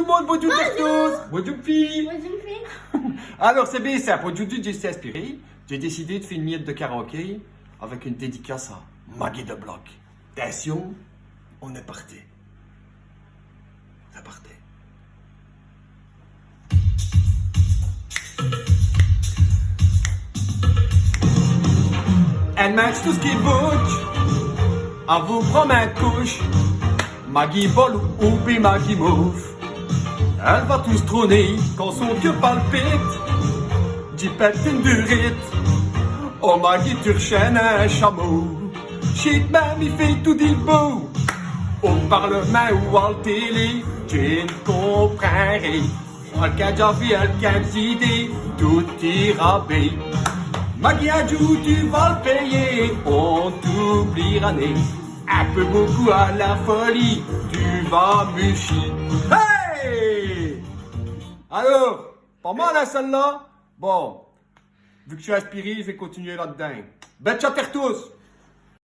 tout le monde, bonjour tous. Bonjour filles. Bonjour, fille. Alors c'est bien simple, aujourd'hui j'ai été inspiré. J'ai décidé de faire une miette de karaoké avec une dédicace à Maggie de Bloc. Attention, on est parti. C'est parti. Elle match tout ce qui bouge. Elle vous promet une couche. Maggie vole ou puis Maggie move. Elle va tous trôner quand son cœur palpite. J'y pète une durite. Oh Maggie, tu rechènes un chameau. Shit, même il fait tout dit beau. Au parlement ou à la télé, tu ne comprends rien. Elle a déjà vu, elle a des idées, tout ira bien. Maggie Adjou, tu vas le payer, on t'oubliera né. Un peu beaucoup à la folie, tu vas mucher. Hey! Alors, pas mal à celle-là? Bon, vu que je suis inspiré, je vais continuer là-dedans. Belle chat à tous!